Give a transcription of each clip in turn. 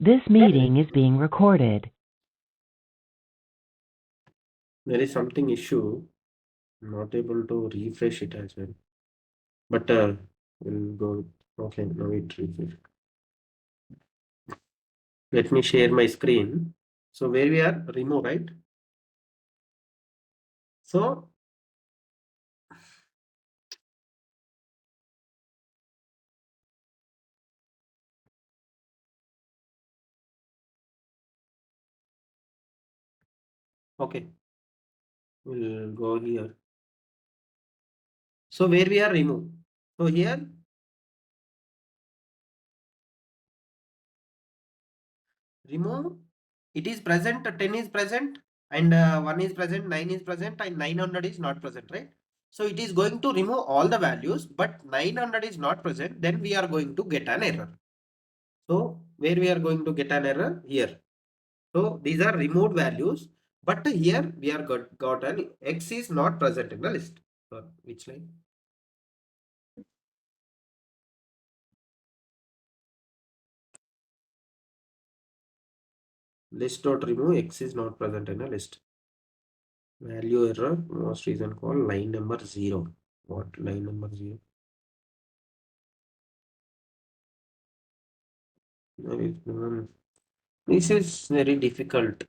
This meeting is being recorded. There is something issue. I'm not able to refresh it as well. But we'll go. Okay, now it refresh. Let me share my screen. So where we are, remove, right? So okay, we'll go here. So where we are, remove. So here remove, it is present, 10 is present, and 1 is present, 9 is present, and 900 is not present, right? So it is going to remove all the values, but 900 is not present, then we are going to get an error. So where we are going to get an error? Here. So these are removed values, but here we are got an X is not present in the list. So which line? List dot remove X is not present in a list. Value error, most reason call line number 0. What line number 0? There is none. This is very difficult.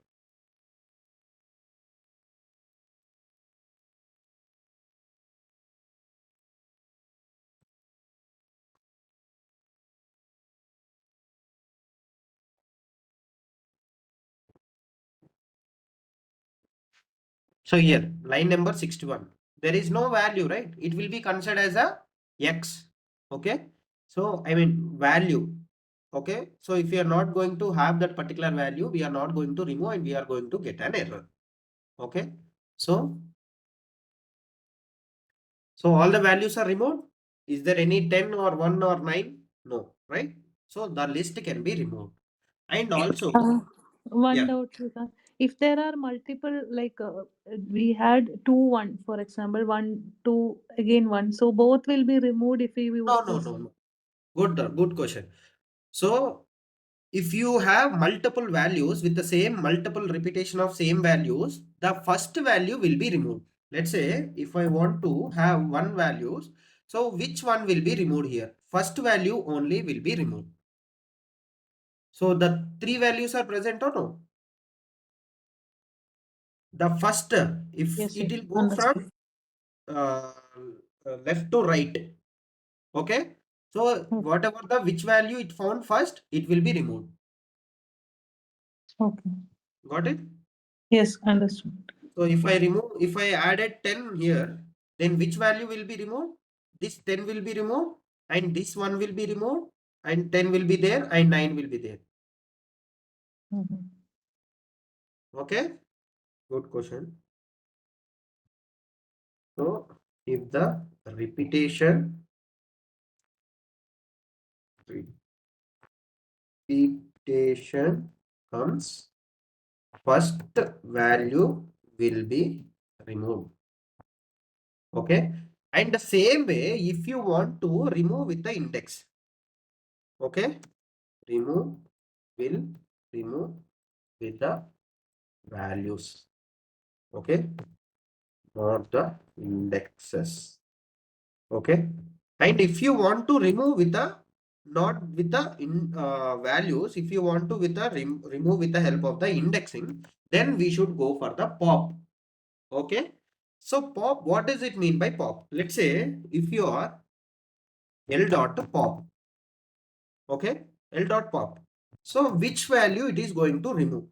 So here, line number 61. There is no value, right? It will be considered as a X. Okay. So I mean value. Okay. So if you are not going to have that particular value, we are not going to remove and we are going to get an error. Okay. So all the values are removed. Is there any 10 or 1 or 9? No, right? So the list can be removed. And also, One yeah. doubt, Shrikant. If there are multiple, like we had two, one, for example, one, two, again one. So both will be removed if we use No, no, this. no, no. Good question. So if you have multiple values with the same multiple repetition of same values, the first value will be removed. Let's say if I want to have one values, so which one will be removed here? First value only will be removed. So the three values are present or no? The first, if Yes, it yes, will go from understood. uh, left to right, okay? So whatever the which value it found first, it will be removed. Okay. Got it? Yes, understood. So if I added 10 here, then which value will be removed? This 10 will be removed and this one will be removed and 10 will be there and 9 will be there. Okay? Good question. So if the repetition comes, first value will be removed. Okay? And the same way, if you want to remove with the index, okay? Remove will remove with the values, okay, not the indexes, okay. And if you want to remove with the not with the values, if you want to with the remove with the help of the indexing, then we should go for the pop. Okay, so pop, what does it mean by pop? Let's say if you are L dot pop, okay, L dot pop, so which value it is going to remove?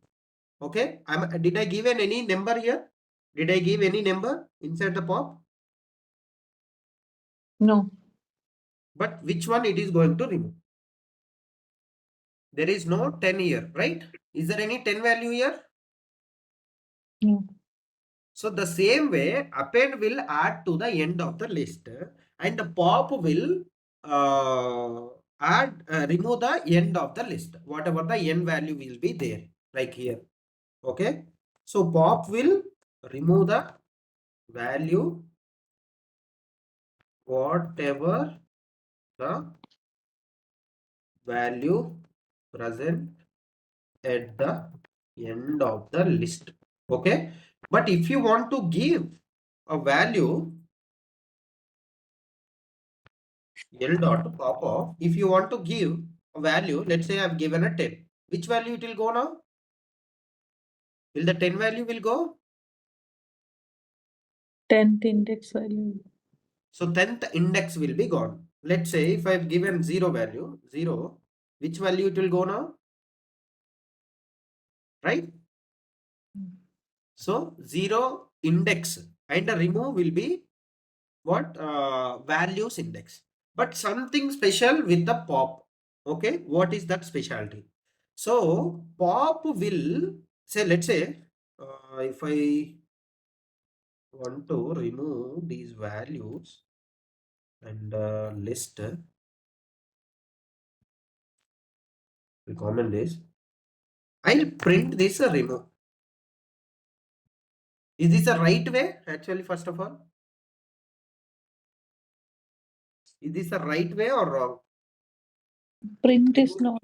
Okay, did I give any number here? Did I give any number inside the pop? No. But which one it is going to remove? There is no 10 here, right? Is there any 10 value here? No. So the same way, append will add to the end of the list and the pop will remove the end of the list. Whatever the end value will be there, like here. Okay. So pop will remove the value whatever the value present at the end of the list. Okay. But if you want to give a value L dot pop off, if you want to give a value, let's say I've given a 10. Which value it will go now? Will the 10 value will go? 10th index value. So 10th index will be gone. Let's say if I've given 0 value, 0, which value it will go now? Right? So 0 index and the remove will be what? Values index. But something special with the pop. Okay. What is that specialty? So pop will say, let's say, if I want to remove these values and list, we comment this, I'll print this a remove. Is this the right way? Actually, first of all, is this the right way or wrong? Print is not.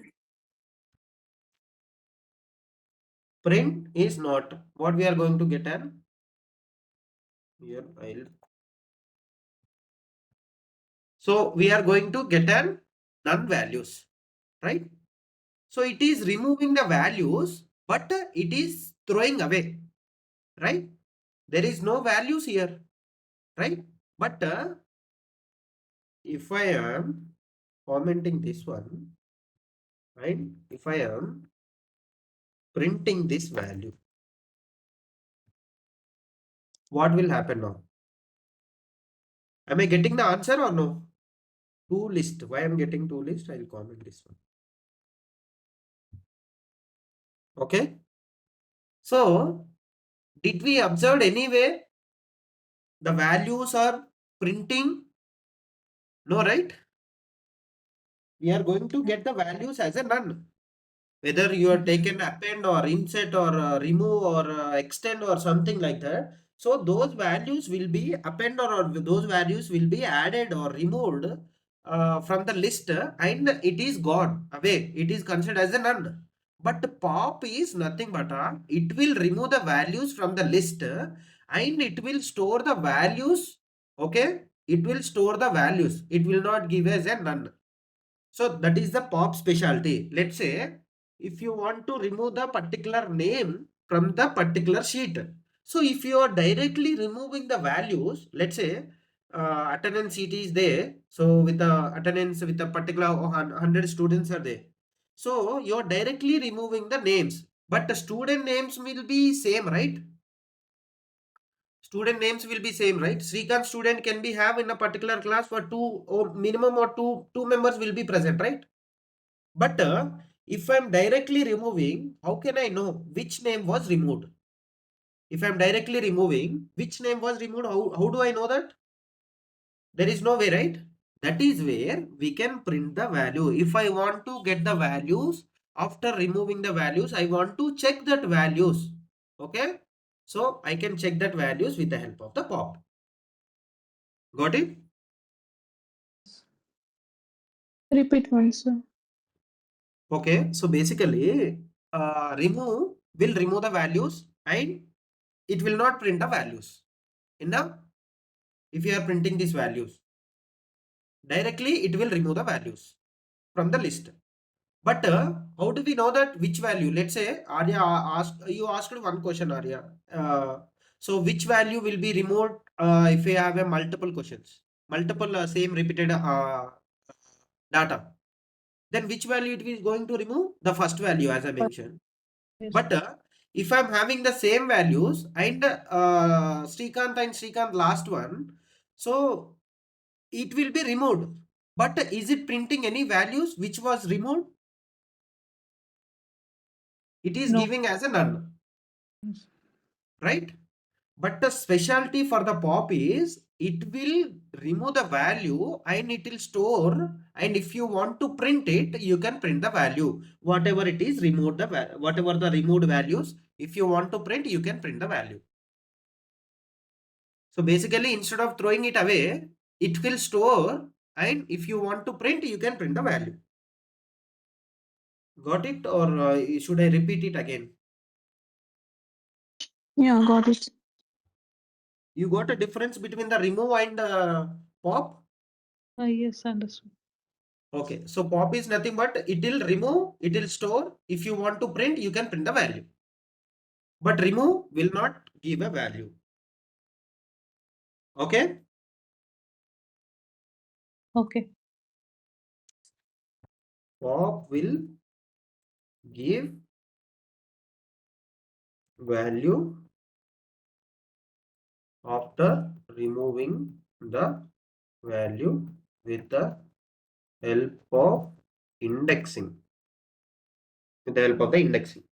Print is not what we are going to get an here. So we are going to get an none values, right? So it is removing the values, but it is throwing away, right? There is no values here, right? But if I am commenting this one, right? If I am printing this value, what will happen now? Am I getting the answer or no? To list. Why I'm getting to list? I'll comment this one. Okay. So did we observe anyway the values are printing? No, right? We are going to get the values as a none. Whether you are taken append or insert or remove or extend or something like that. So those values will be append or those values will be added or removed from the list and it is gone away. It is considered as a none. But pop is nothing but it will remove the values from the list and it will store the values. Okay. It will store the values. It will not give as a none. So that is the pop specialty. Let's say if you want to remove the particular name from the particular sheet. So if you are directly removing the values, let's say attendance sheet is there. So with the attendance with a particular 100 students are there. So you are directly removing the names, but the student names will be same, right? Student names will be same, right? Srikanth student can be have in a particular class for two or minimum or two members will be present, right? But if I'm directly removing, how can I know which name was removed? If I'm directly removing, which name was removed, how do I know that? There is no way, right? That is where we can print the value. If I want to get the values, after removing the values, I want to check that values. Okay. So I can check that values with the help of the pop. Got it? Repeat once, sir. Okay. So basically, remove will remove the values and it will not print the values. Enough? If you are printing these values, directly it will remove the values from the list. But how do we know that which value? Let's say Arya you asked one question, Arya. So which value will be removed if you have a multiple questions, multiple same repeated data? Then which value it is going to remove? The first value, as I mentioned. Yes. But if I'm having the same values and Srikanth last one, so it will be removed. But is it printing any values which was removed? It is No. giving as a none, Yes. right? But the specialty for the pop is it will remove the value and it will store. And if you want to print it, you can print the value. Whatever it is, remove the whatever the removed values. If you want to print, you can print the value. So basically, instead of throwing it away, it will store. And if you want to print, you can print the value. Got it, or should I repeat it again? Yeah, got it. You got a difference between the remove and pop? Yes, understood. Okay, so pop is nothing but it will remove, it will store. If you want to print, you can print the value. But remove will not give a value. Okay? Okay. Pop will give value after removing the value with the help of indexing. With the help of the indexing.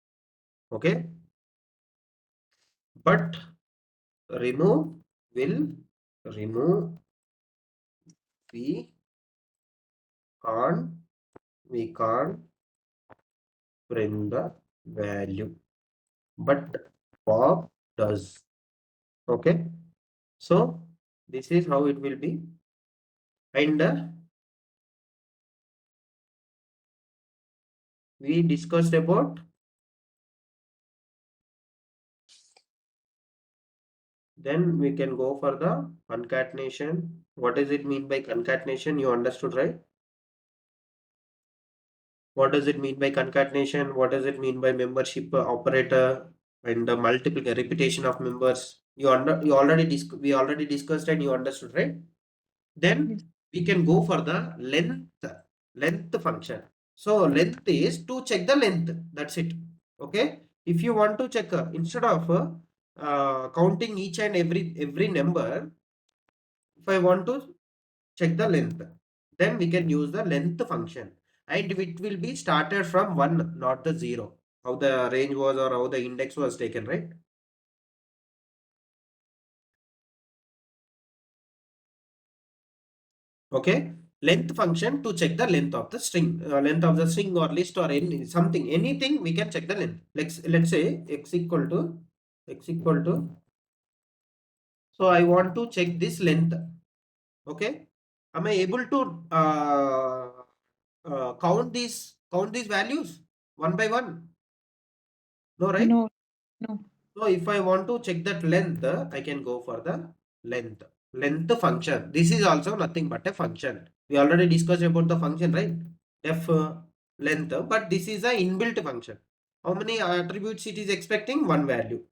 Okay? But remove will remove, we can't we can't print the value, but pop does. Okay, so this is how it will be. And we discussed about, then we can go for the concatenation. What does it mean by concatenation? You understood, right? What does it mean by concatenation? What does it mean by membership operator and the multiple repetition of members? We already discussed and you understood, right? Then Yes. we can go for the length function. So length is to check the length. That's it. Okay. If you want to check instead of counting each and every number, if I want to check the length, then we can use the length function, and it will be started from 1, not the 0. How the range was or how the index was taken, right? Okay, length function to check the length of the string, or list or any something, anything we can check the length. Let's say x equal to. So I want to check this length. Okay, am I able to count these values one by one? No, right? No, no. So if I want to check that length, I can go for the length function. This is also nothing but a function. We already discussed about the function, right? Def length, but this is a inbuilt function. How many attributes it is expecting? One value,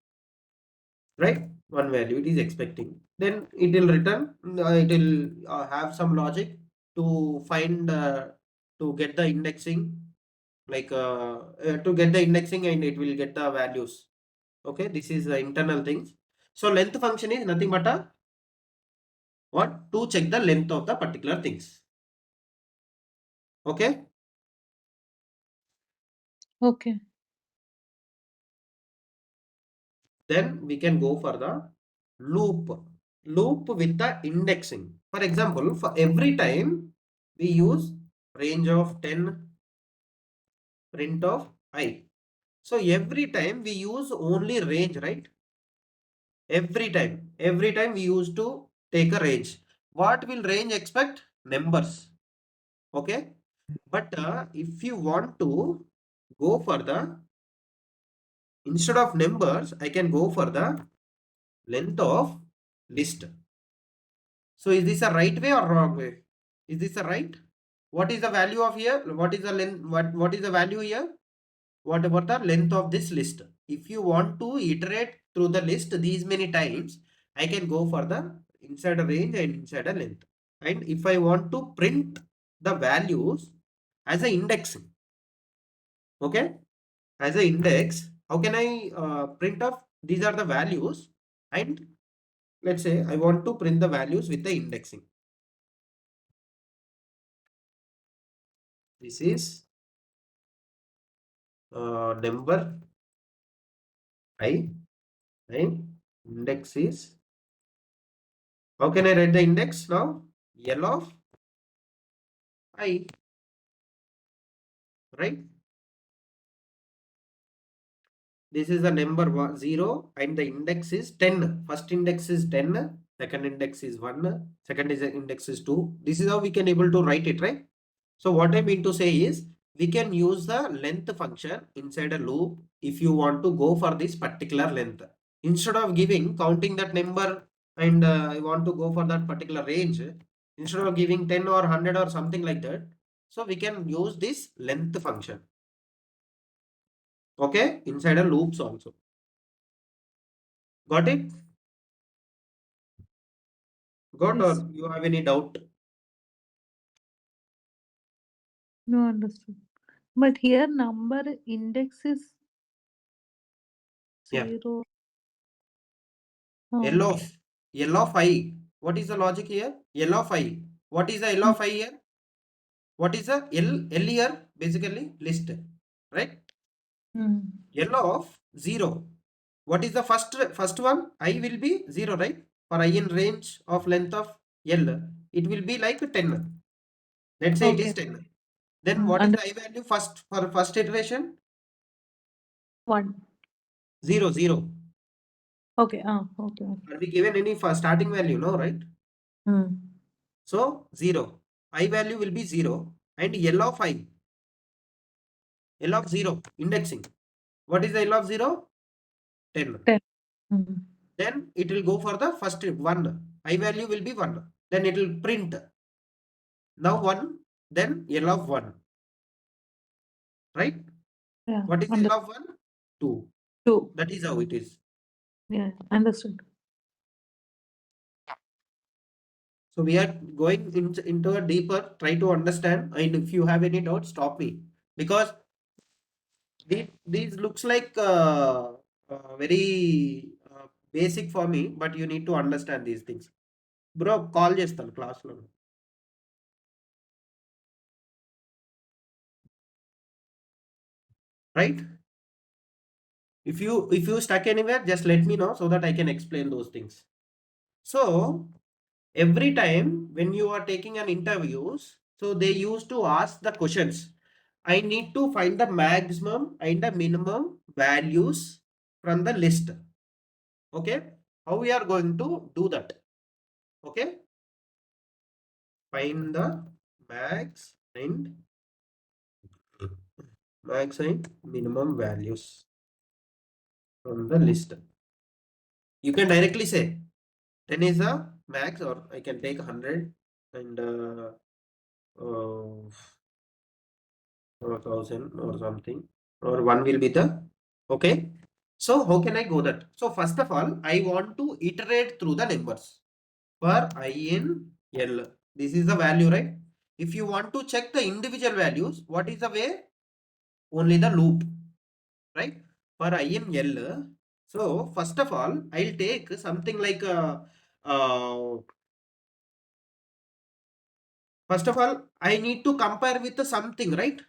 right? One value it is expecting. Then it will return. It will have some logic to find to get the indexing, to get the indexing, and it will get the values. Okay, this is the internal things. So length function is nothing but a what? To check the length of the particular things. Okay. Okay. Then we can go for the loop with the indexing. For example, for every time we use range of 10, print of I. So every time we use only range, right? Every time we use to take a range. What will range expect? Numbers. Okay. But if you want to go for the, instead of numbers, I can go for the length of list. So is this a right way or wrong way? Is this a right? What is the value of here? What is the length? What is the value here? What about the length of this list? If you want to iterate through the list these many times, I can go for the inside a range and inside a length. And if I want to print the values as an indexing, okay, as an index, how can I print off? These are the values, and let's say I want to print the values with the indexing. This is number I, and index is, how can I write the index now? L of I, right? This is the number 0 and the index is 10. First index is 10, second index is 1, second is index is 2. This is how we can able to write it, right? So what I mean to say is we can use the length function inside a loop if you want to go for this particular length. Instead of giving counting that number and I want to go for that particular range, instead of giving 10 or 100 or something like that, so we can use this length function. Okay, inside a loops also. Got it? Got Yes. or you have any doubt? No, understood. But here number index is Yeah. 0. Oh, L okay. of L of I. What is the logic here? L of I. What is the L Mm, of I here? What is the L here? Basically list, right? mm. L of 0. What is the first one? I will be 0, right? For I in range of length of L, it will be like 10. Let's say it is Okay. 10. Then what is Under the I value first for first iteration? 1. 0, 0. Okay. Okay. Okay. Are we given any starting value? No, right? Mm. So 0. I value will be 0 and L of I. L of 0 indexing. What is the L of 0? 10. 10. Mm. Then it will go for the first 1. I value will be 1. Then it will print. Now 1. Then L of 1. Right? Yeah. What is Under L of 1? 2. 2. That is how it is. Yeah. Understood. So we are going into a deeper, try to understand. And if you have any doubts, stop me. Because these looks like very basic for me, but you need to understand these things. Bro, call చేస్తాను class లో. Right? If you stuck anywhere, just let me know so that I can explain those things. So every time when you are taking an interviews, so they used to ask the questions. I need to find the maximum and the minimum values from the list. Okay, how we are going to do that? Okay, find the max and minimum values from the list. You can directly say 10 is the max, or I can take 100 and 1000 or something, or 1 will be the okay. So how can I go that? So first of all, I want to iterate through the numbers for I in L. This is the value, right? If you want to check the individual values, what is the way? Only the loop, right? For I in L. So first of all, I'll take something like uh, first of all, I need to compare with something, right?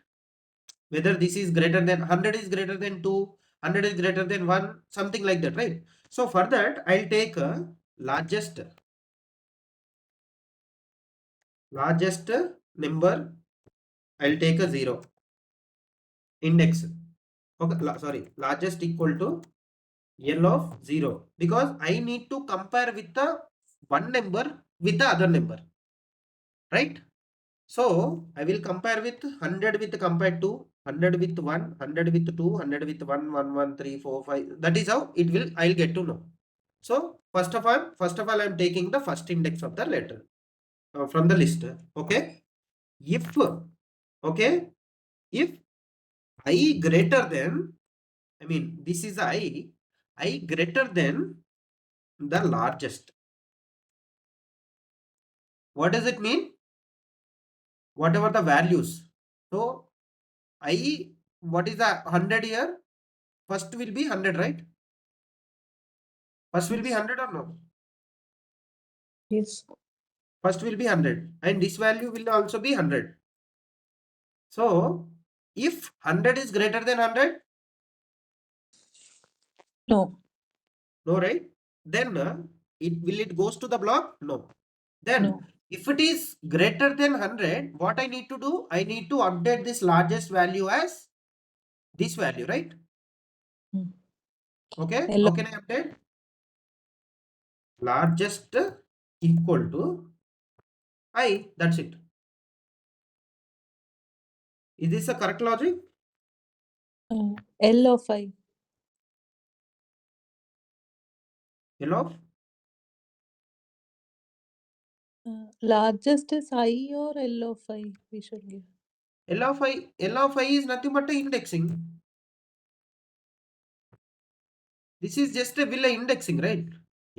Whether this is greater than 100 is greater than 2, 100 is greater than 1, something like that, right? So for that, I'll take a largest number. I'll take a 0 index. Okay, sorry, largest equal to L of 0, because I need to compare with the one number with the other number, right? So I will compare with 100 with compared to 100 with 1, 100 with 2, 100 with 1, 1, 1, 3, 4, 5. That is how it will, I'll get to know. So first of all, I'm taking the first index of the letter from the list. Okay. If, okay, if I greater than, I mean, this is I greater than the largest. What does it mean? Whatever the values. So what is the 100 here? First will be 100, right? First will be Yes. 100 or no? Yes. First will be 100 and this value will also be 100. So if 100 is greater than 100, No. no, right? Then it goes to the block? No. Then No. if it is greater than 100, what I need to do? I need to update this largest value as this value, right? Mm. Okay. L. How can I update? Largest equal to I. That's it. Is this a correct logic? L of I. L of Largest is I or L of I we should give. L of I is nothing but a indexing. This is just a will indexing, right?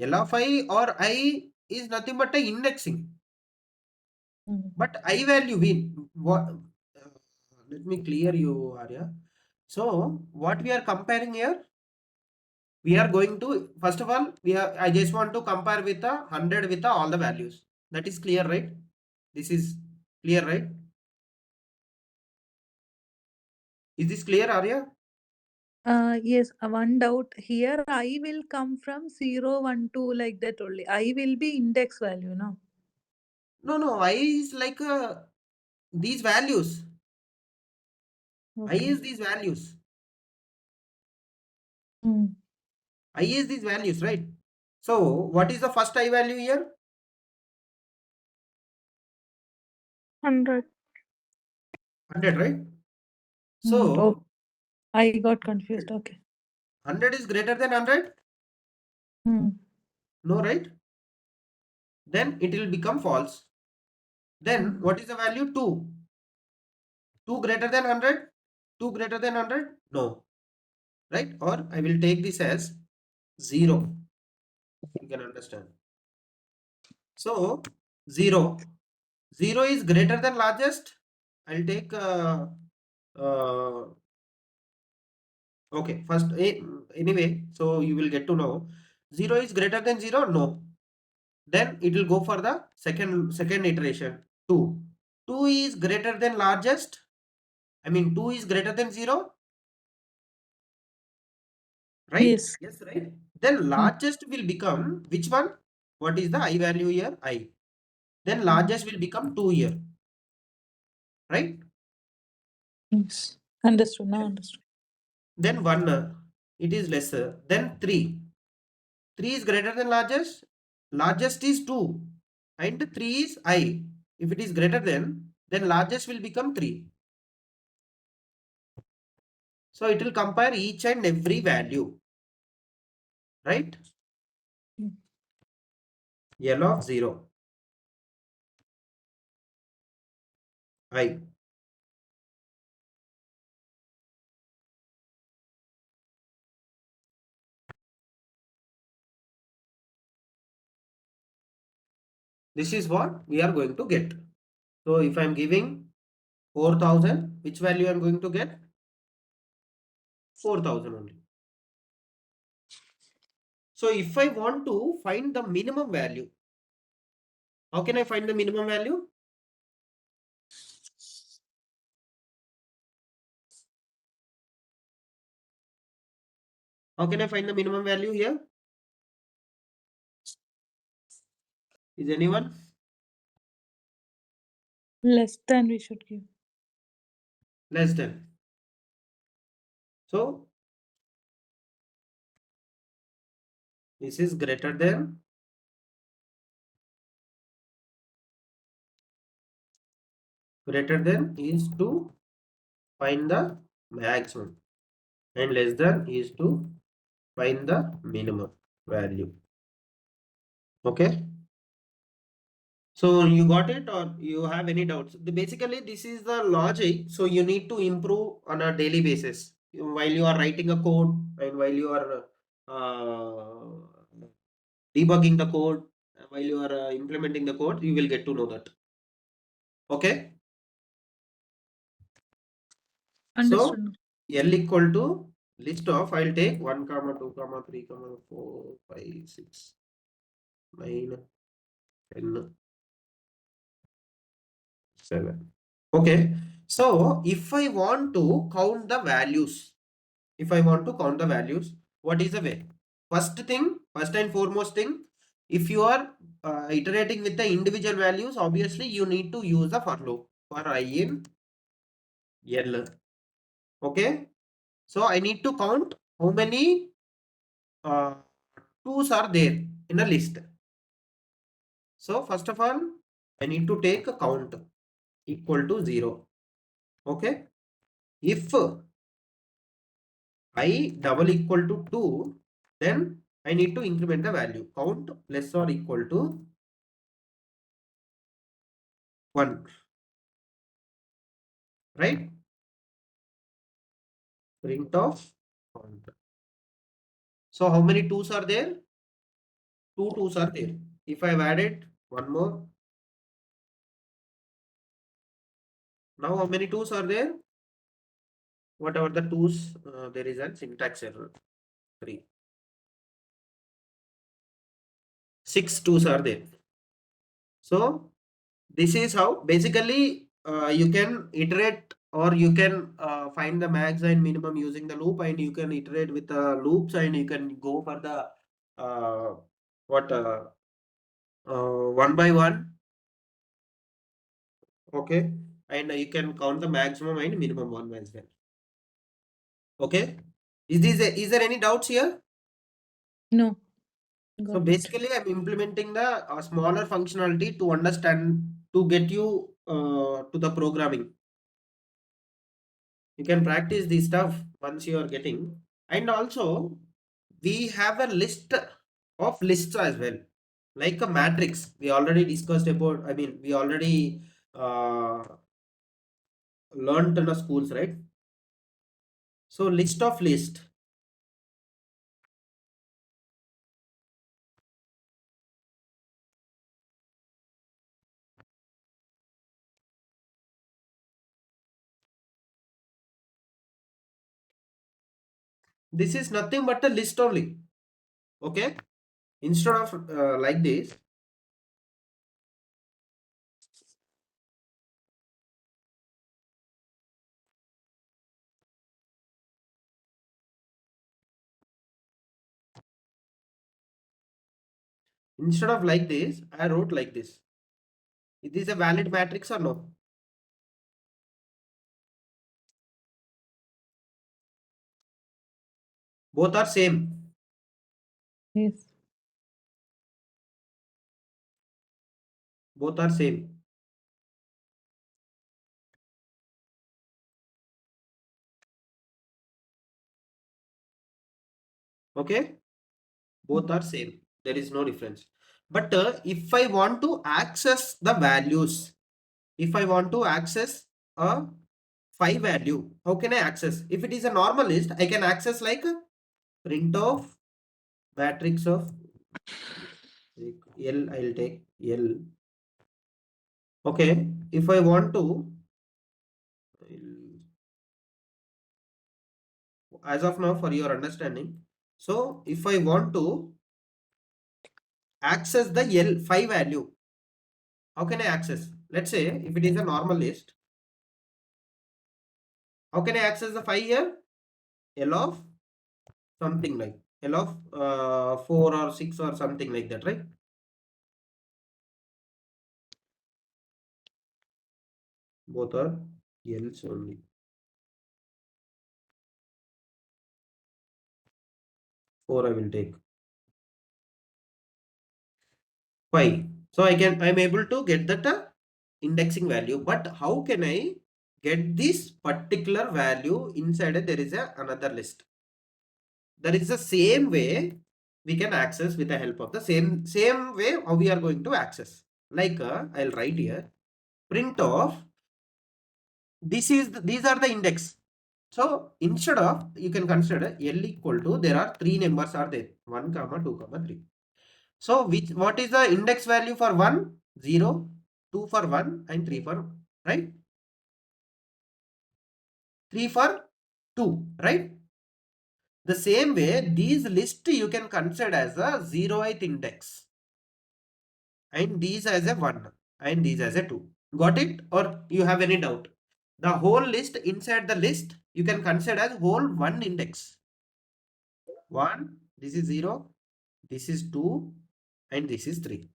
L of I or I is nothing but a indexing. But I value what? Let me clear you, Arya. So what we are comparing here, we are going to first of all I just want to compare with a 100 with all the values. That is clear, right? This is clear, right? Is this clear, Arya? Yes, one doubt here. I will come from 0, 1, 2 like that only. I will be index value, no? No. I is like these values. I Okay. is these values. Mm. I is these values, right? So what is the first I value here? 100. 100, right? Oh, So I got confused. Okay. 100 is greater than 100? Mm. No, right? Then it will become false. Then what is the value? 2. 2 greater than 100? 2 greater than 100? No. Right? Or I will take this as 0. You can understand. So 0. 0 is greater than largest. I'll take uh, okay, first anyway, so you will get to know 0 is greater than 0. No. Then it will go for the second iteration. 2. 2 is greater than largest. I mean 2 is greater than 0. Right? Yes. Yes, right. Then largest will become which one? What is the I value here? I. Then largest will become 2 here. Right? Yes. Understood. Now understood. Then 1, it is lesser. Then 3. 3 is greater than largest. Largest is 2. And 3 is I. If it is greater than, then largest will become 3. So it will compare each and every value. Right? L of 0. I. This is what we are going to get. So if I am giving 4,000, which value I am going to get? 4,000 only. So if I want to find the minimum value, how can I find the minimum value? How can I find the minimum value here? Is anyone? Less than we should give. Less than. So this is greater than is to find the maximum and less than is to find the minimum value. Okay. So you got it or you have any doubts? Basically, this is the logic. So you need to improve on a daily basis while you are writing a code and while you are debugging the code, while you are implementing the code, you will get to know that. Okay. So Understood. L equal to list of, I'll take 1, comma 2, comma 3, comma 4, 5, 6, 9, 10, 7. Okay. So if I want to count the values, what is the way? First and foremost thing, if you are iterating with the individual values, obviously you need to use the for loop for I in L. Okay. So I need to count how many uh, 2's are there in a list. So first of all, I need to take a count equal to 0. Okay. If I double equal to 2, then I need to increment the value. Count less or equal to 1. Right? Print of count. So how many 2's are there? 2 2's are there. If I've added one more, now how many 2's are there? Whatever the 2's, there is a syntax error. 3. 6 2's are there. So this is how basically you can iterate, or you can find the max and minimum using the loop, and you can iterate with the loops, and you can go for the uh, what one by one. Okay, and you can count the maximum and minimum one as well. Okay, is there any doubts here? No. So Got it. basically I'm implementing the smaller functionality to understand, to get you to the programming. You can practice this stuff once you are getting. And also we have a list of lists as well, like a matrix we already discussed about. I mean, we already uh, learned in the schools, right? So list of list, this is nothing but a list only. Okay, instead of like this, instead of like this I wrote like this. Is this a valid matrix or no? Both are same. Yes. Both are same. Okay, both are same, there is no difference. But if I want to access the values, if I want to access a 5 value, how can I access? If it is a normal list, I can access like a print of matrix of L. I'll take L. Okay, if I want to, as of now for your understanding, so if I want to access the L5 value, how can I access? Let's say if it is a normal list, how can I access the 5 here? L of something, like L of 4 or 6 or something like that, right? Both are L's only. 4 I will take. 5. So I'm able to get that indexing value. But how can I get this particular value inside there is another list? That is the same way we can access with the help of the same way how we are going to access. Like I'll write here print of these are the index. So instead of, you can consider L equal to, there are 3 numbers are there, 1 comma 2 comma 3. So what is the index value for 1? 0, 2 for 1 and 3 for, right? 3 for 2, right? The same way these list you can consider as a 0th index, and these as a 1 and these as a 2. Got it? Or you have any doubt? The whole list, inside the list you can consider as whole one index. 1, this is 0, this is 2 and this is 3.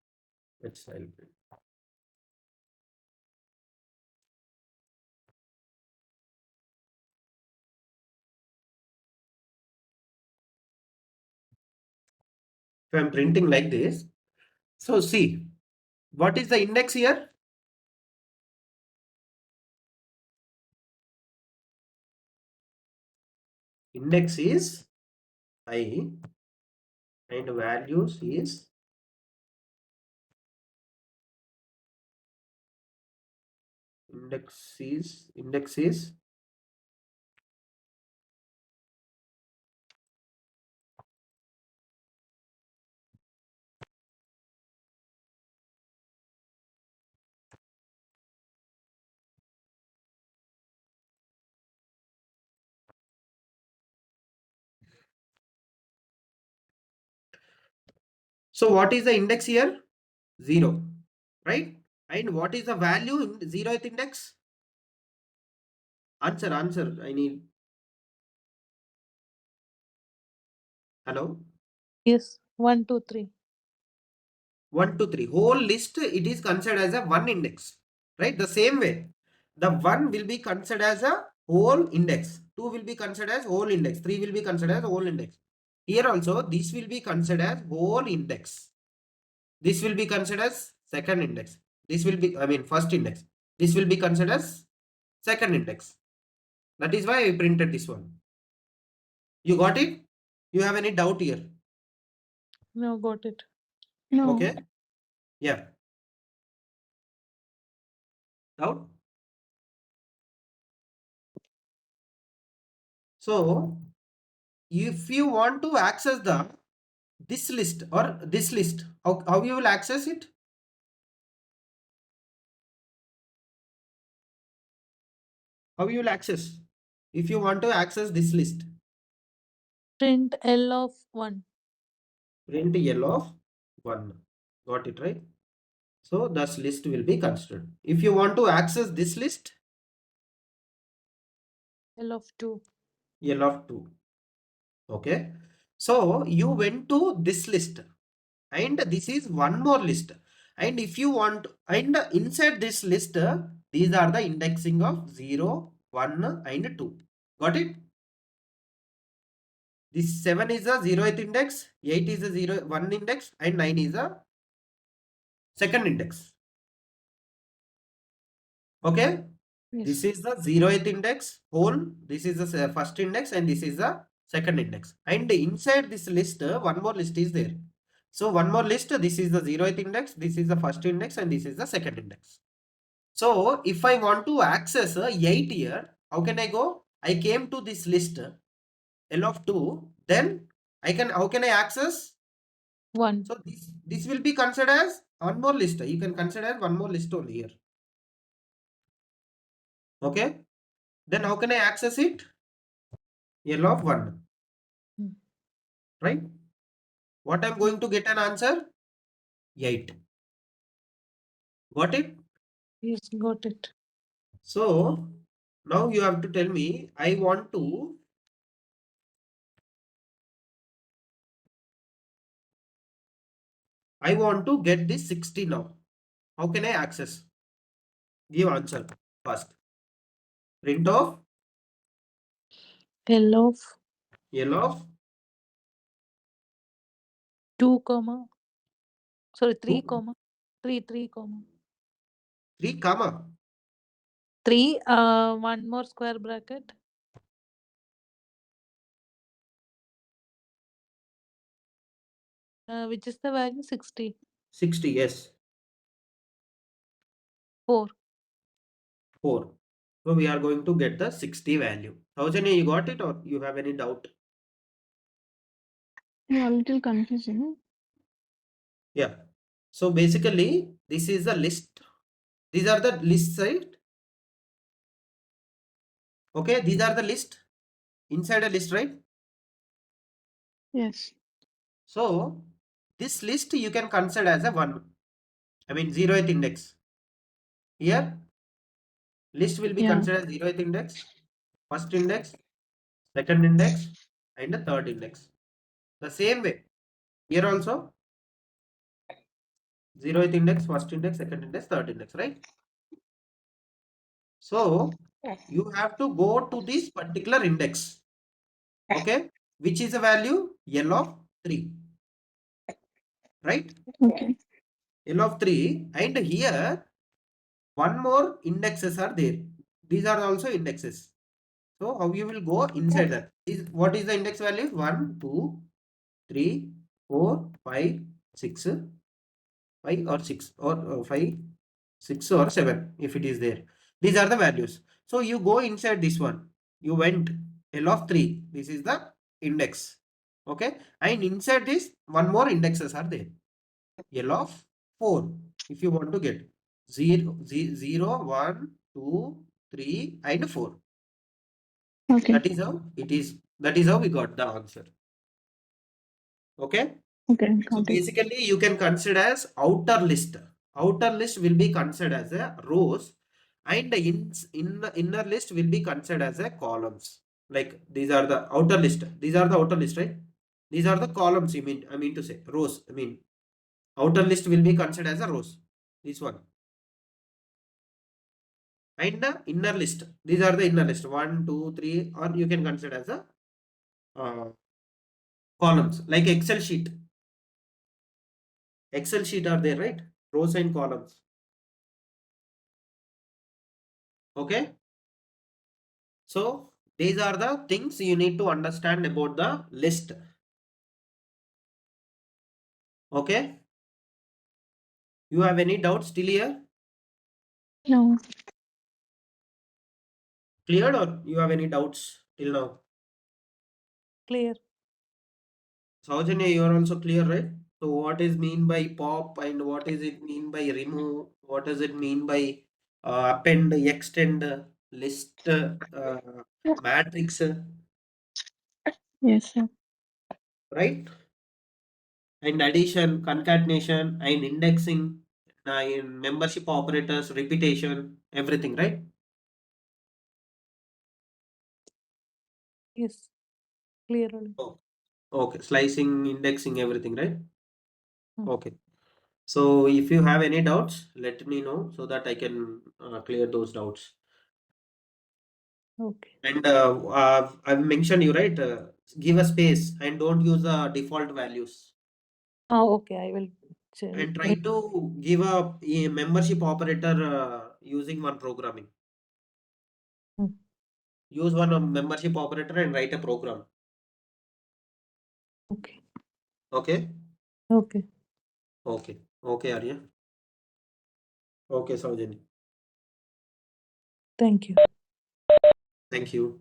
Let's celebrate. If I'm printing like this, so see, what is the index here? Index is I and values is index is so what is the index here? 0, right? And what is the value in 0th index? Answer. I need. Hello? Yes, 1, 2, 3. 1, 2, 3. Whole list, it is considered as a one index, right? The same way, the 1 will be considered as a whole index, 2 will be considered as whole index, 3 will be considered as whole index. Here also, this will be considered as whole index. This will be considered as second index. This will be, I mean, first index. This will be considered as second index. That is why I printed this one. You got it? You have any doubt here? No, got it. No. Okay. Yeah. Doubt? So, if you want to access this list or this list, how you will access it? How you will access? If you want to access this list, Print L of 1. print L of 1. Got it, right? So, this list will be considered. If you want to access this list, L of 2. L of 2. Okay. So, you went to this list and this is one more list. And if you want, and inside this list, these are the indexing of 0, 1 and 2. Got it? This 7 is a 0th index, 8 is a 1 index, and 9 is a second index. Okay? This Yes. is the 0th index whole, this is the first index, and this is the second index. And inside this list, one more list is there. So one more list, this is the 0th index, this is the first index, and this is the second index. So if I want to access 8 here, how can I go? I came to this list L of 2, then how can I access? 1. So this will be considered as one more list. You can consider as one more list only here. Okay. Then how can I access it? L of 1. Hmm. Right? What I'm going to get an answer? 8. Got it? Yes, got it. So now you have to tell me, I want to get this 60 now. How can I access? Give answer first. Print of L of L of 2, comma. Sorry, 3, 2, comma. 3, comma. 3 comma. 3, one more square bracket. Which is the value? 60. 60, yes. 4. 4. So we are going to get the 60 value. Saujanya, you got it or you have any doubt? No, a little confusing. Yeah. So basically, this is the list. These are the list, right? Okay, these are the list. Inside a list, right? Yes. So this list you can consider as a 1. I mean 0th index. Here, list will be Yeah. considered as 0th index, first index, second index, and the third index. The same way, here also 0th index, first index, second index, third index, right? So you have to go to this particular index, okay, which is a value L of 3, right? Okay. L of 3, and here one more indexes are there. These are also indexes. So how you will go inside that? What is the index value? 1, 2, 3, 4, 5, 6, 5 or 6 or 5, 6 or 7 if it is there. These are the values. So you go inside this one. You went L of 3. This is the index. Okay. And inside this, one more indexes are there. L of 4. If you want to get 0, 1, 2, 3 and 4. Okay. That is how it is. That is how we got the answer. Okay. Okay. So Got it. basically you can consider as outer list. Outer list will be considered as a rows and the inner list will be considered as a columns. Like these are the outer list. These are the outer list, right? These are the columns. I mean to say rows. I mean outer list will be considered as a rows. This one. And the inner list. These are the inner list. 1, 2, 3, or you can consider as a columns like Excel sheet. Excel sheet are there, right? Rows and columns. Okay. So these are the things you need to understand about the list. Okay. You have any doubts still here? No. Cleared, or you have any doubts till now? Clear. Saujanya, you are also clear, right? So what is mean by pop and what is it mean by remove? What does it mean by append, extend, list, matrix, Yes, sir. right? And addition, concatenation, and indexing, in membership operators, repetition, everything, right? Yes. Clear. Only. Oh, okay. Slicing, indexing, everything, right? Hmm. Okay. So if you have any doubts, let me know so that I can clear those doubts. Okay. And I've mentioned you, right? Give a space and don't use the default values. Okay. I will And check. try to give a membership operator using one programming. Hmm. Use one membership operator and write a program. Okay. Okay. Okay. Okay. Okay, Arya. Okay, Saujani. Thank you. Thank you.